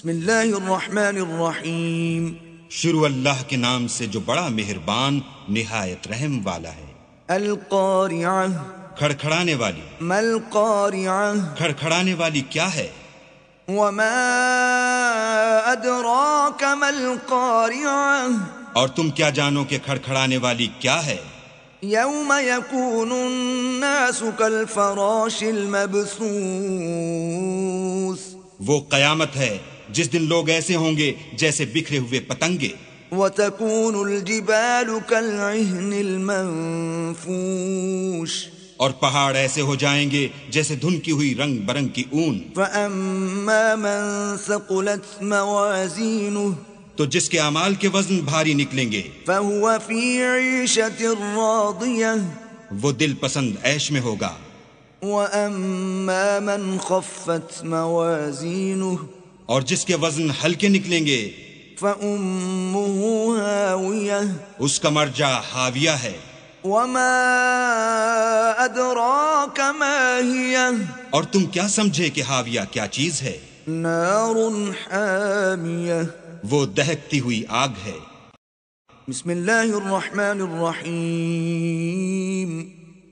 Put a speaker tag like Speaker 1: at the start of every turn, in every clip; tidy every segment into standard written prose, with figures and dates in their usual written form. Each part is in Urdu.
Speaker 1: بسم اللہ الرحمن الرحیم،
Speaker 2: شروع اللہ کے نام سے جو بڑا مہربان نہایت رحم والا ہے۔
Speaker 1: القارعہ،
Speaker 2: کھڑکھڑانے والی۔
Speaker 1: ما القارعہ،
Speaker 2: کھڑکھڑانے والی کیا ہے؟
Speaker 1: وما ادراک ما القارعہ،
Speaker 2: اور تم کیا جانو کہ کھڑکھڑانے والی کیا ہے؟
Speaker 1: یوم یکون الناس کالفراش المبثوث،
Speaker 2: وہ قیامت ہے جس دن لوگ ایسے ہوں گے جیسے بکھرے ہوئے پتنگے۔
Speaker 1: وتكون الجبال كالعهن المنفوش،
Speaker 2: اور پہاڑ ایسے ہو جائیں گے جیسے دھنکی ہوئی رنگ برنگ کی اون۔
Speaker 1: فأما من ثقلت موازینہ،
Speaker 2: تو جس کے اعمال کے وزن بھاری نکلیں گے
Speaker 1: فهو في عيشة راضية،
Speaker 2: وہ دل پسند عیش میں ہوگا۔
Speaker 1: وأما من خفت موازینہ،
Speaker 2: اور جس کے وزن ہلکے نکلیں گے
Speaker 1: فأمه هاویہ،
Speaker 2: اس کا مرجع حاویہ ہے۔
Speaker 1: وما أدراك ما هي،
Speaker 2: اور تم کیا سمجھے کہ حاویہ کیا چیز ہے؟
Speaker 1: نار حامیہ۔
Speaker 2: وہ دہکتی ہوئی آگ ہے۔
Speaker 1: بسم اللہ الرحمن الرحیم،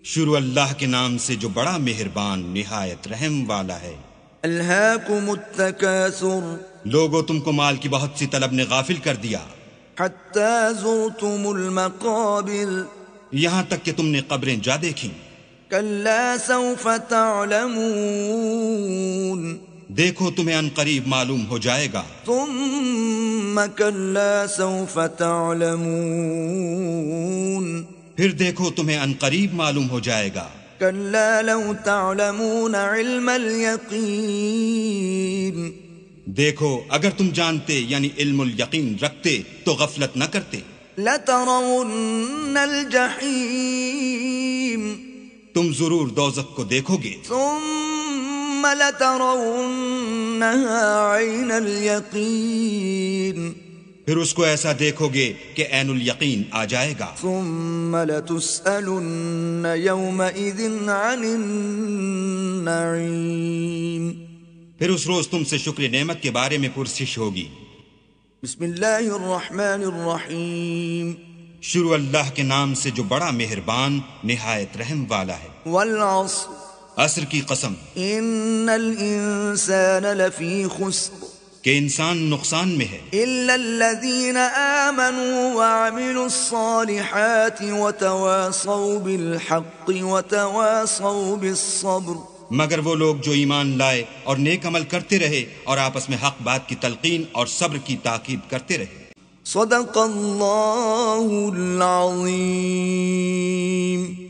Speaker 2: شروع اللہ کے نام سے جو بڑا مہربان نہایت رحم والا ہے۔
Speaker 1: الہاکم التکاثر،
Speaker 2: لوگو تم کو مال کی بہت سی طلب نے غافل کر دیا،
Speaker 1: حتی زرتم المقابر،
Speaker 2: یہاں تک کہ تم نے قبریں جا دیکھیں۔
Speaker 1: کلا سوف تعلمون،
Speaker 2: دیکھو تمہیں ان قریب معلوم ہو جائے گا۔
Speaker 1: ثم کلا سوف تعلمون،
Speaker 2: پھر دیکھو تمہیں ان قریب معلوم ہو جائے گا۔
Speaker 1: کلا لو تعلمون علم الیقین،
Speaker 2: دیکھو اگر تم جانتے یعنی علم الیقین رکھتے تو غفلت نہ کرتے۔
Speaker 1: لترون الجحیم،
Speaker 2: تم ضرور دوزخ کو دیکھو گے۔
Speaker 1: ثم لترونها عین الیقین،
Speaker 2: پھر اس کو ایسا دیکھو گے کہ عین الیقین آ جائے گا۔
Speaker 1: ثم لتسألن یومئذ عن النعیم،
Speaker 2: پھر اس روز تم سے شکر نعمت کے بارے میں پرسش ہوگی۔
Speaker 1: بسم اللہ الرحمن الرحیم،
Speaker 2: شروع اللہ کے نام سے جو بڑا مہربان نہایت رحم والا ہے۔
Speaker 1: والعصر،
Speaker 2: عصر کی قسم،
Speaker 1: ان الانسان لفی خسر،
Speaker 2: کہ انسان نقصان میں ہے
Speaker 1: الا الذین آمنوا وعملوا الصالحات وتواصوا بالحق وتواصوا بالصبر،
Speaker 2: مگر وہ لوگ جو ایمان لائے اور نیک عمل کرتے رہے اور آپس میں حق بات کی تلقین اور صبر کی تاکید کرتے رہے۔
Speaker 1: صدق اللہ العظیم۔